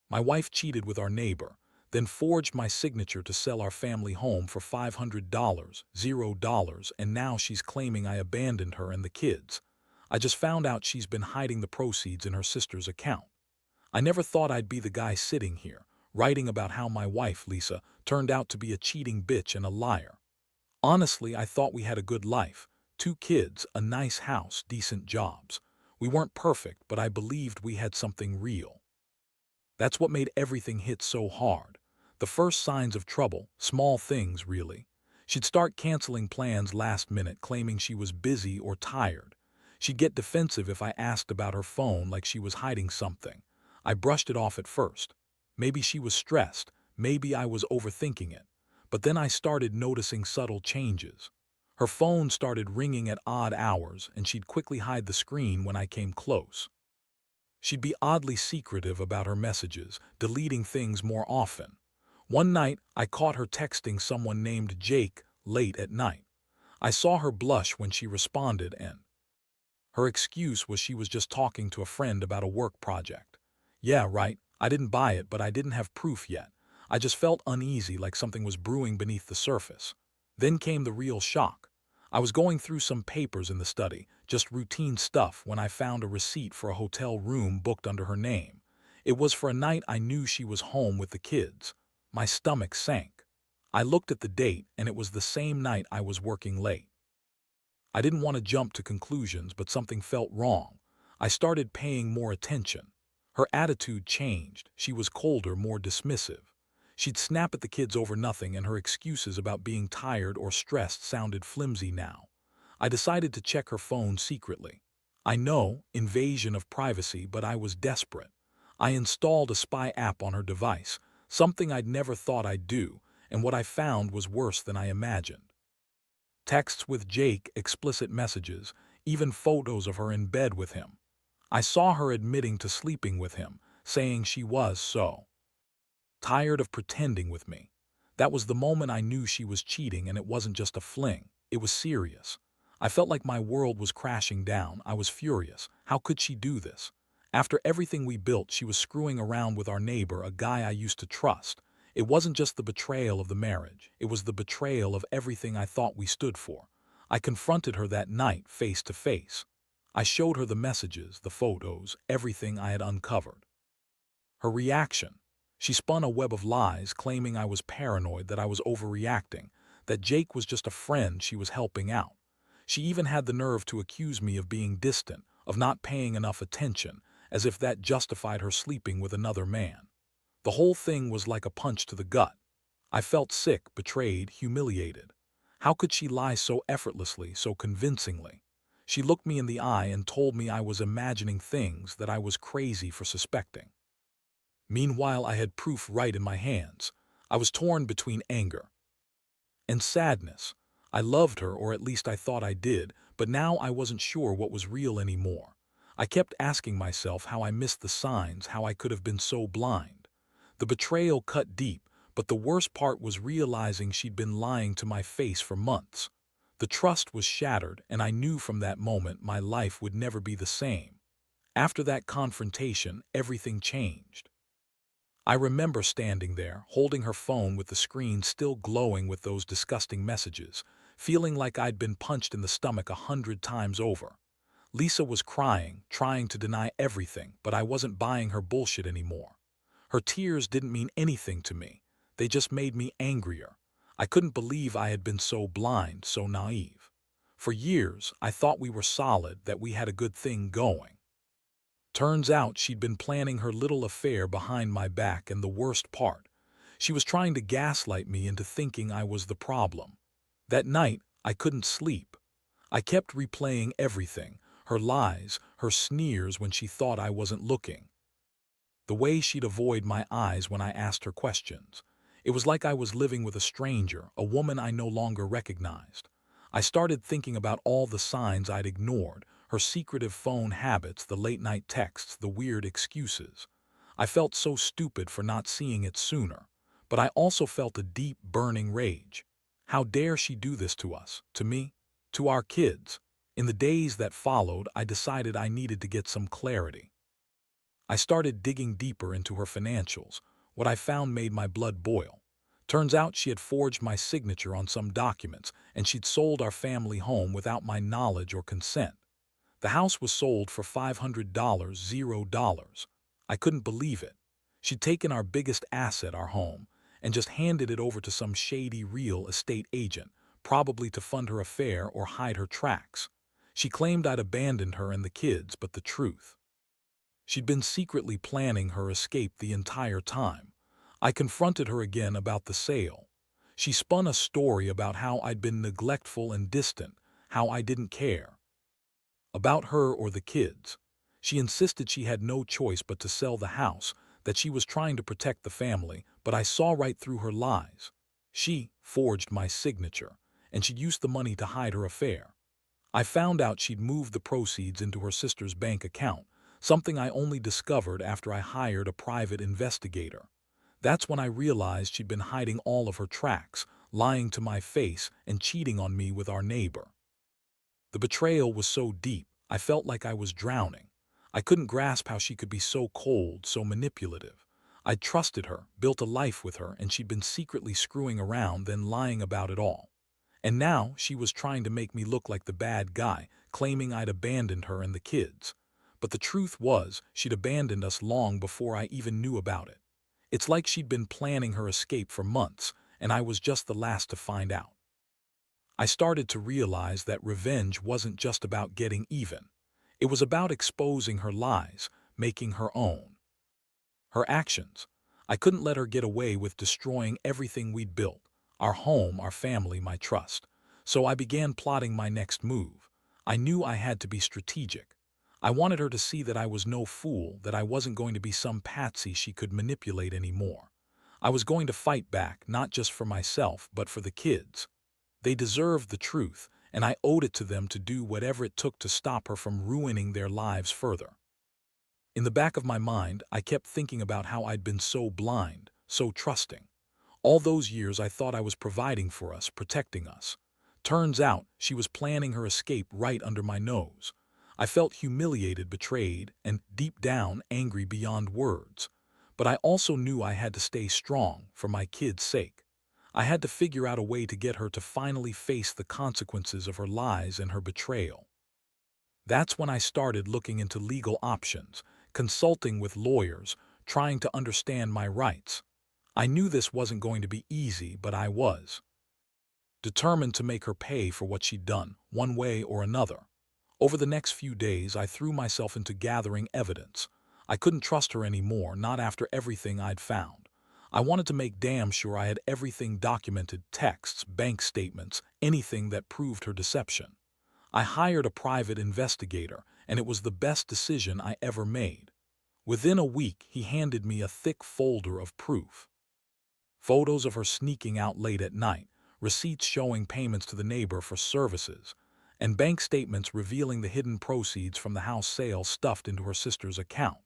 My wife cheated with our neighbor, then forged my signature to sell our family home for $500, $0, and now she's claiming I abandoned her and the kids. I just found out she's been hiding the proceeds in her sister's account. I never thought I'd be the guy sitting here, writing about how my wife, Lisa, turned out to be a cheating bitch and a liar. Honestly, I thought we had a good life. 2 kids, a nice house, decent jobs. We weren't perfect, but I believed we had something real. That's what made everything hit so hard. The first signs of trouble, small things really. She'd start canceling plans last minute, claiming she was busy or tired. She'd get defensive if I asked about her phone like she was hiding something. I brushed it off at first. Maybe she was stressed, maybe I was overthinking it. But then I started noticing subtle changes. Her phone started ringing at odd hours, and she'd quickly hide the screen when I came close. She'd be oddly secretive about her messages, deleting things more often. One night, I caught her texting someone named Jake late at night. I saw her blush when she responded, and her excuse was she was just talking to a friend about a work project. Yeah, right, I didn't buy it, but I didn't have proof yet. I just felt uneasy, like something was brewing beneath the surface. Then came the real shock. I was going through some papers in the study, just routine stuff, when I found a receipt for a hotel room booked under her name. It was for a night I knew she was home with the kids. My stomach sank. I looked at the date, and it was the same night I was working late. I didn't want to jump to conclusions, but something felt wrong. I started paying more attention. Her attitude changed. She was colder, more dismissive. She'd snap at the kids over nothing, and her excuses about being tired or stressed sounded flimsy now. I decided to check her phone secretly. I know, invasion of privacy, but I was desperate. I installed a spy app on her device, something I'd never thought I'd do, and what I found was worse than I imagined. Texts with Jake, explicit messages, even photos of her in bed with him. I saw her admitting to sleeping with him, saying she was so tired of pretending with me. That was the moment I knew she was cheating, and it wasn't just a fling. It was serious. I felt like my world was crashing down. I was furious. How could she do this? After everything we built, she was screwing around with our neighbor, a guy I used to trust. It wasn't just the betrayal of the marriage. It was the betrayal of everything I thought we stood for. I confronted her that night, face to face. I showed her the messages, the photos, everything I had uncovered. Her reaction. She spun a web of lies, claiming I was paranoid, that I was overreacting, that Jake was just a friend she was helping out. She even had the nerve to accuse me of being distant, of not paying enough attention, as if that justified her sleeping with another man. The whole thing was like a punch to the gut. I felt sick, betrayed, humiliated. How could she lie so effortlessly, so convincingly? She looked me in the eye and told me I was imagining things, that I was crazy for suspecting. Meanwhile, I had proof right in my hands. I was torn between anger and sadness. I loved her, or at least I thought I did, but now I wasn't sure what was real anymore. I kept asking myself how I missed the signs, how I could have been so blind. The betrayal cut deep, but the worst part was realizing she'd been lying to my face for months. The trust was shattered, and I knew from that moment my life would never be the same. After that confrontation, everything changed. I remember standing there, holding her phone with the screen still glowing with those disgusting messages, feeling like I'd been punched in the stomach 100 times over. Lisa was crying, trying to deny everything, but I wasn't buying her bullshit anymore. Her tears didn't mean anything to me. They just made me angrier. I couldn't believe I had been so blind, so naive. For years, I thought we were solid, that we had a good thing going. Turns out she'd been planning her little affair behind my back, and the worst part, she was trying to gaslight me into thinking I was the problem. That night, I couldn't sleep. I kept replaying everything, her lies, her sneers when she thought I wasn't looking, the way she'd avoid my eyes when I asked her questions. It was like I was living with a stranger, a woman I no longer recognized. I started thinking about all the signs I'd ignored, her secretive phone habits, the late-night texts, the weird excuses. I felt so stupid for not seeing it sooner, but I also felt a deep, burning rage. How dare she do this to us, to me, to our kids? In the days that followed, I decided I needed to get some clarity. I started digging deeper into her financials. What I found made my blood boil. Turns out she had forged my signature on some documents, and she'd sold our family home without my knowledge or consent. The house was sold for $500, $0. I couldn't believe it. She'd taken our biggest asset, our home, and just handed it over to some shady real estate agent, probably to fund her affair or hide her tracks. She claimed I'd abandoned her and the kids, but the truth, she'd been secretly planning her escape the entire time. I confronted her again about the sale. She spun a story about how I'd been neglectful and distant, how I didn't care about her or the kids. She insisted she had no choice but to sell the house, that she was trying to protect the family, but I saw right through her lies. She forged my signature, and she'd used the money to hide her affair. I found out she'd moved the proceeds into her sister's bank account, something I only discovered after I hired a private investigator. That's when I realized she'd been hiding all of her tracks, lying to my face and cheating on me with our neighbor. The betrayal was so deep, I felt like I was drowning. I couldn't grasp how she could be so cold, so manipulative. I'd trusted her, built a life with her, and she'd been secretly screwing around, then lying about it all. And now she was trying to make me look like the bad guy, claiming I'd abandoned her and the kids. But the truth was, she'd abandoned us long before I even knew about it. It's like she'd been planning her escape for months, and I was just the last to find out. I started to realize that revenge wasn't just about getting even. It was about exposing her lies, making her own. Her actions. I couldn't let her get away with destroying everything we'd built, our home, our family, my trust. So I began plotting my next move. I knew I had to be strategic. I wanted her to see that I was no fool, that I wasn't going to be some patsy she could manipulate anymore. I was going to fight back, not just for myself, but for the kids. They deserved the truth, and I owed it to them to do whatever it took to stop her from ruining their lives further. In the back of my mind, I kept thinking about how I'd been so blind, so trusting. All those years I thought I was providing for us, protecting us. Turns out she was planning her escape right under my nose. I felt humiliated, betrayed, and deep down angry beyond words. But I also knew I had to stay strong for my kids' sake. I had to figure out a way to get her to finally face the consequences of her lies and her betrayal. That's when I started looking into legal options, consulting with lawyers, trying to understand my rights. I knew this wasn't going to be easy, but I was determined to make her pay for what she'd done, one way or another. Over the next few days, I threw myself into gathering evidence. I couldn't trust her anymore, not after everything I'd found. I wanted to make damn sure I had everything documented, texts, bank statements, anything that proved her deception. I hired a private investigator, and it was the best decision I ever made. Within a week, he handed me a thick folder of proof. Photos of her sneaking out late at night, receipts showing payments to the neighbor for services, and bank statements revealing the hidden proceeds from the house sale stuffed into her sister's account.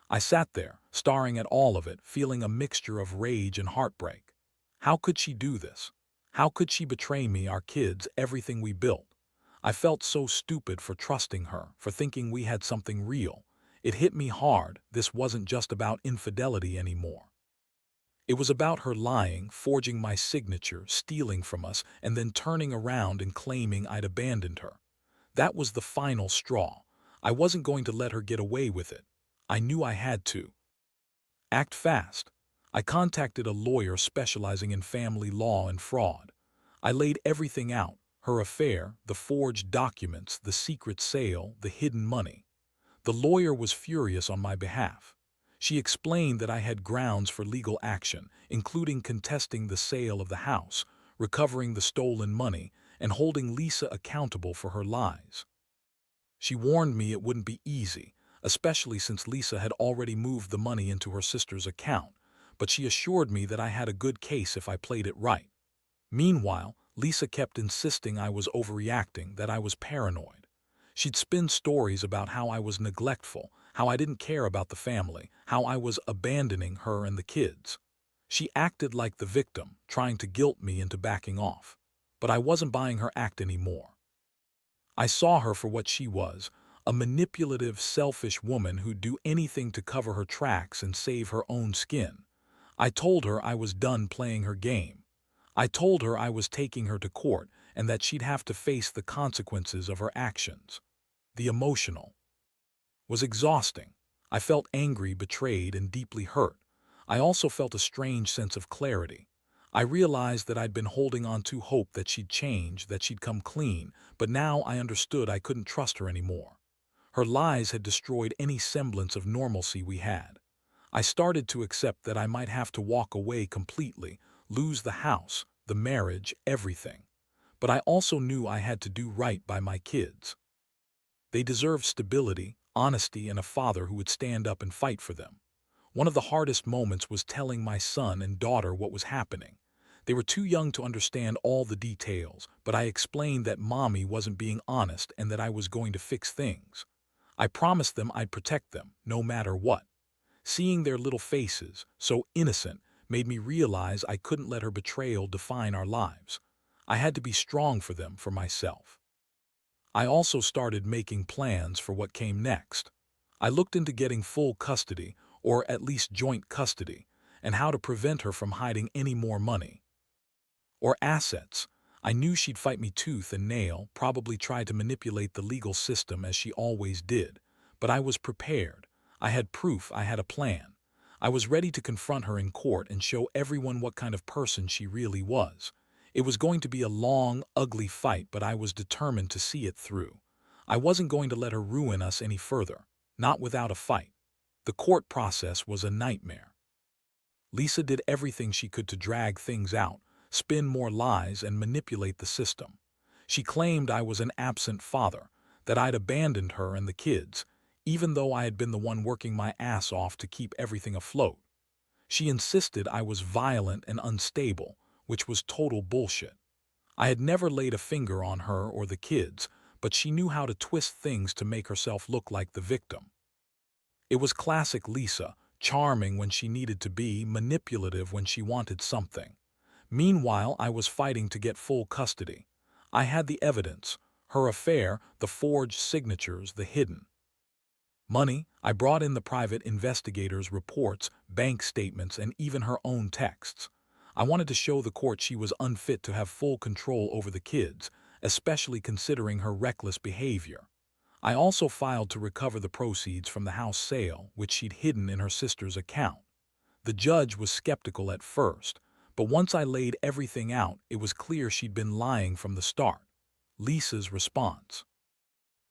I sat there, staring at all of it, feeling a mixture of rage and heartbreak. How could she do this? How could she betray me, our kids, everything we built? I felt so stupid for trusting her, for thinking we had something real. It hit me hard. This wasn't just about infidelity anymore. It was about her lying, forging my signature, stealing from us, and then turning around and claiming I'd abandoned her. That was the final straw. I wasn't going to let her get away with it. I knew I had to act fast. I contacted a lawyer specializing in family law and fraud. I laid everything out, her affair, the forged documents, the secret sale, the hidden money. The lawyer was furious on my behalf. She explained that I had grounds for legal action, including contesting the sale of the house, recovering the stolen money, and holding Lisa accountable for her lies. She warned me it wouldn't be easy, especially since Lisa had already moved the money into her sister's account, but she assured me that I had a good case if I played it right. Meanwhile, Lisa kept insisting I was overreacting, that I was paranoid. She'd spin stories about how I was neglectful, how I didn't care about the family, how I was abandoning her and the kids. She acted like the victim, trying to guilt me into backing off. But I wasn't buying her act anymore. I saw her for what she was, a manipulative, selfish woman who'd do anything to cover her tracks and save her own skin. I told her I was done playing her game. I told her I was taking her to court and that she'd have to face the consequences of her actions. The emotional was exhausting. I felt angry, betrayed, and deeply hurt. I also felt a strange sense of clarity. I realized that I'd been holding on to hope that she'd change, that she'd come clean, but now I understood I couldn't trust her anymore. Her lies had destroyed any semblance of normalcy we had. I started to accept that I might have to walk away completely, lose the house, the marriage, everything. But I also knew I had to do right by my kids. They deserved stability, honesty, and a father who would stand up and fight for them. One of the hardest moments was telling my son and daughter what was happening. They were too young to understand all the details, but I explained that mommy wasn't being honest and that I was going to fix things. I promised them I'd protect them, no matter what. Seeing their little faces, so innocent, made me realize I couldn't let her betrayal define our lives. I had to be strong for them, for myself. I also started making plans for what came next. I looked into getting full custody, or at least joint custody, and how to prevent her from hiding any more money or assets. I knew she'd fight me tooth and nail, probably try to manipulate the legal system as she always did. But I was prepared. I had proof, I had a plan. I was ready to confront her in court and show everyone what kind of person she really was. It was going to be a long, ugly fight, but I was determined to see it through. I wasn't going to let her ruin us any further, not without a fight. The court process was a nightmare. Lisa did everything she could to drag things out, spin more lies, and manipulate the system. She claimed I was an absent father, that I'd abandoned her and the kids, even though I had been the one working my ass off to keep everything afloat. She insisted I was violent and unstable, which was total bullshit. I had never laid a finger on her or the kids, but she knew how to twist things to make herself look like the victim. It was classic Lisa, charming when she needed to be, manipulative when she wanted something. Meanwhile, I was fighting to get full custody. I had the evidence, her affair, the forged signatures, the hidden money. I brought in the private investigators' reports, bank statements, and even her own texts. I wanted to show the court she was unfit to have full control over the kids, especially considering her reckless behavior. I also filed to recover the proceeds from the house sale, which she'd hidden in her sister's account. The judge was skeptical at first, but once I laid everything out, it was clear she'd been lying from the start. Lisa's response: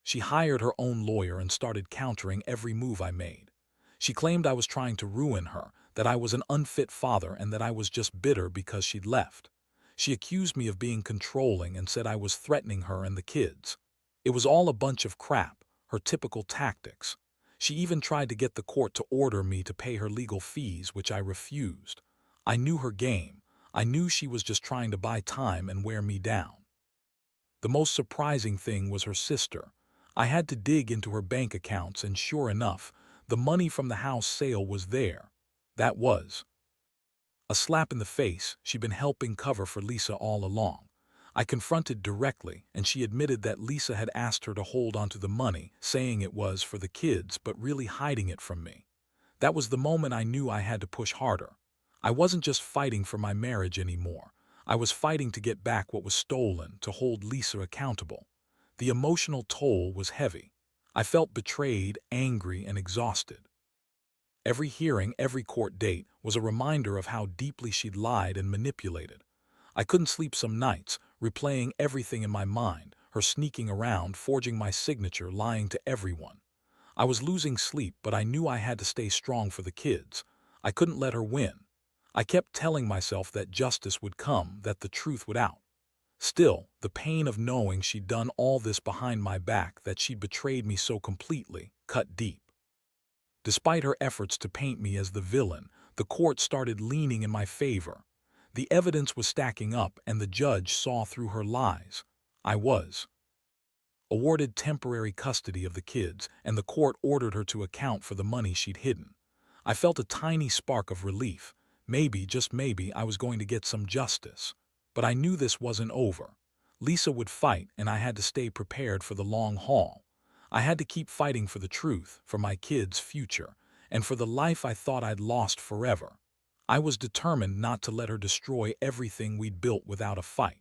she hired her own lawyer and started countering every move I made. She claimed I was trying to ruin her, that I was an unfit father, and that I was just bitter because she'd left. She accused me of being controlling and said I was threatening her and the kids. It was all a bunch of crap, her typical tactics. She even tried to get the court to order me to pay her legal fees, which I refused. I knew her game. I knew she was just trying to buy time and wear me down. The most surprising thing was her sister. I had to dig into her bank accounts, and sure enough, the money from the house sale was there. That was a slap in the face. She'd been helping cover for Lisa all along. I confronted directly, and she admitted that Lisa had asked her to hold onto the money, saying it was for the kids, but really hiding it from me. That was the moment I knew I had to push harder. I wasn't just fighting for my marriage anymore. I was fighting to get back what was stolen, to hold Lisa accountable. The emotional toll was heavy. I felt betrayed, angry, and exhausted. Every hearing, every court date was a reminder of how deeply she'd lied and manipulated. I couldn't sleep some nights, replaying everything in my mind, her sneaking around, forging my signature, lying to everyone. I was losing sleep, but I knew I had to stay strong for the kids. I couldn't let her win. I kept telling myself that justice would come, that the truth would out. Still, the pain of knowing she'd done all this behind my back, that she'd betrayed me so completely, cut deep. Despite her efforts to paint me as the villain, the court started leaning in my favor. The evidence was stacking up, and the judge saw through her lies. I was awarded temporary custody of the kids, and the court ordered her to account for the money she'd hidden. I felt a tiny spark of relief. Maybe, just maybe, I was going to get some justice. But I knew this wasn't over. Lisa would fight, and I had to stay prepared for the long haul. I had to keep fighting for the truth, for my kids' future, and for the life I thought I'd lost forever. I was determined not to let her destroy everything we'd built without a fight.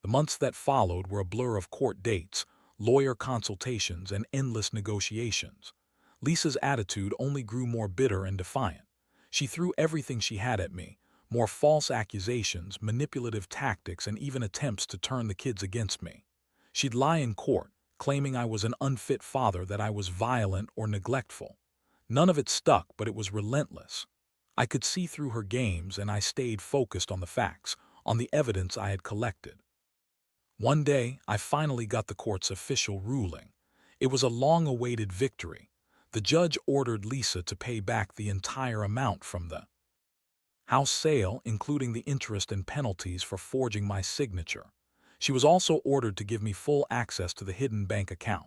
The months that followed were a blur of court dates, lawyer consultations, and endless negotiations. Lisa's attitude only grew more bitter and defiant. She threw everything she had at me, more false accusations, manipulative tactics, and even attempts to turn the kids against me. She'd lie in court, claiming I was an unfit father, that I was violent or neglectful. None of it stuck, but it was relentless. I could see through her games, and I stayed focused on the facts, on the evidence I had collected. One day, I finally got the court's official ruling. It was a long-awaited victory. The judge ordered Lisa to pay back the entire amount from the house sale, including the interest and penalties for forging my signature. She was also ordered to give me full access to the hidden bank account.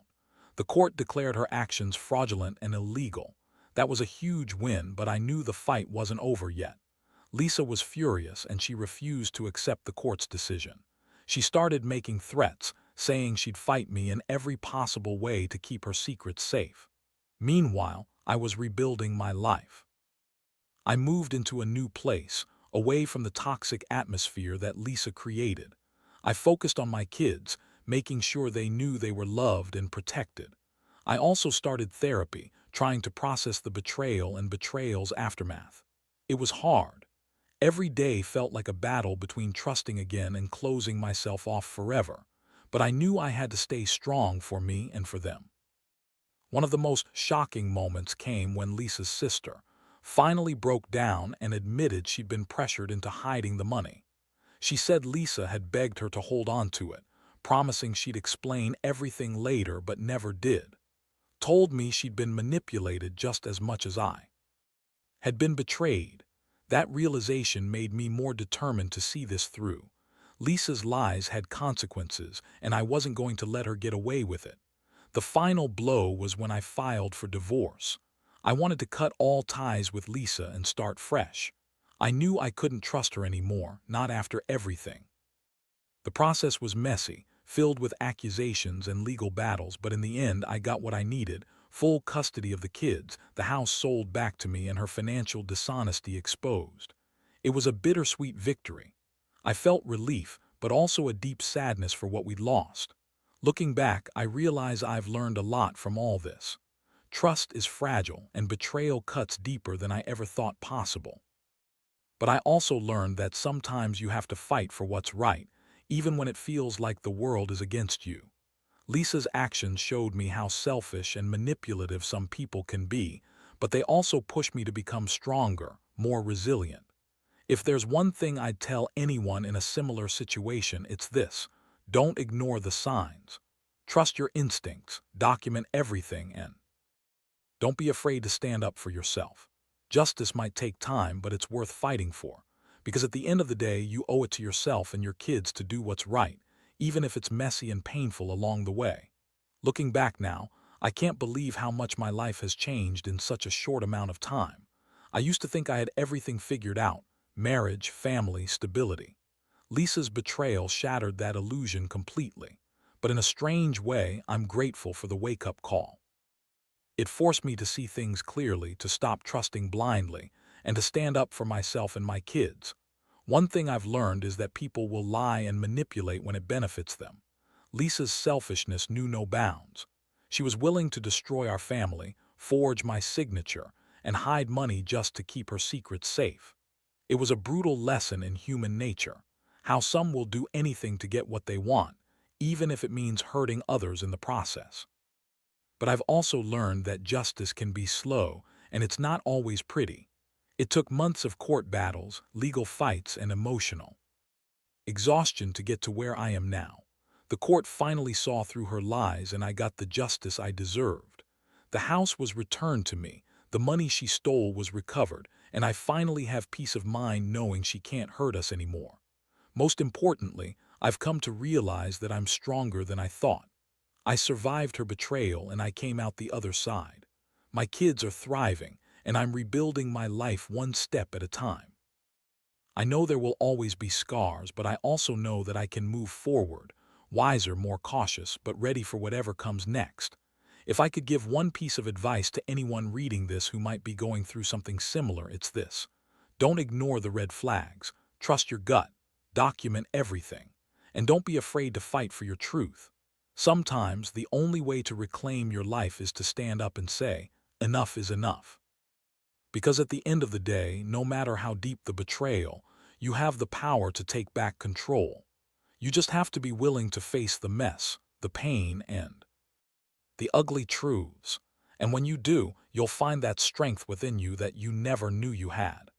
The court declared her actions fraudulent and illegal. That was a huge win, but I knew the fight wasn't over yet. Lisa was furious, and she refused to accept the court's decision. She started making threats, saying she'd fight me in every possible way to keep her secrets safe. Meanwhile, I was rebuilding my life. I moved into a new place, away from the toxic atmosphere that Lisa created. I focused on my kids, making sure they knew they were loved and protected. I also started therapy, trying to process the betrayal and betrayal's aftermath. It was hard. Every day felt like a battle between trusting again and closing myself off forever. But I knew I had to stay strong for me and for them. One of the most shocking moments came when Lisa's sister finally broke down and admitted she'd been pressured into hiding the money. She said Lisa had begged her to hold on to it, promising she'd explain everything later, but never did. Told me she'd been manipulated just as much as I had been betrayed. That realization made me more determined to see this through. Lisa's lies had consequences, and I wasn't going to let her get away with it. The final blow was when I filed for divorce. I wanted to cut all ties with Lisa and start fresh. I knew I couldn't trust her anymore, not after everything. The process was messy, filled with accusations and legal battles, but in the end I got what I needed: full custody of the kids, the house sold back to me, and her financial dishonesty exposed. It was a bittersweet victory. I felt relief, but also a deep sadness for what we'd lost. Looking back, I realize I've learned a lot from all this. Trust is fragile, and betrayal cuts deeper than I ever thought possible. But I also learned that sometimes you have to fight for what's right, even when it feels like the world is against you. Lisa's actions showed me how selfish and manipulative some people can be, but they also pushed me to become stronger, more resilient. If there's one thing I'd tell anyone in a similar situation, it's this: don't ignore the signs. Trust your instincts, document everything, and don't be afraid to stand up for yourself. Justice might take time, but it's worth fighting for, because at the end of the day, you owe it to yourself and your kids to do what's right, even if it's messy and painful along the way. Looking back now, I can't believe how much my life has changed in such a short amount of time. I used to think I had everything figured out: marriage, family, stability. Lisa's betrayal shattered that illusion completely. But in a strange way, I'm grateful for the wake-up call. It forced me to see things clearly, to stop trusting blindly, and to stand up for myself and my kids. One thing I've learned is that people will lie and manipulate when it benefits them. Lisa's selfishness knew no bounds. She was willing to destroy our family, forge my signature, and hide money just to keep her secrets safe. It was a brutal lesson in human nature, how some will do anything to get what they want, even if it means hurting others in the process. But I've also learned that justice can be slow, and it's not always pretty. It took months of court battles, legal fights, and emotional exhaustion to get to where I am now. The court finally saw through her lies, and I got the justice I deserved. The house was returned to me, the money she stole was recovered, and I finally have peace of mind knowing she can't hurt us anymore. Most importantly, I've come to realize that I'm stronger than I thought. I survived her betrayal, and I came out the other side. My kids are thriving, and I'm rebuilding my life one step at a time. I know there will always be scars, but I also know that I can move forward, wiser, more cautious, but ready for whatever comes next. If I could give one piece of advice to anyone reading this who might be going through something similar, it's this. Don't ignore the red flags. Trust your gut. Document everything. And don't be afraid to fight for your truth. Sometimes the only way to reclaim your life is to stand up and say, enough is enough. Because at the end of the day, no matter how deep the betrayal, you have the power to take back control. You just have to be willing to face the mess, the pain, and the ugly truths. And when you do, you'll find that strength within you that you never knew you had.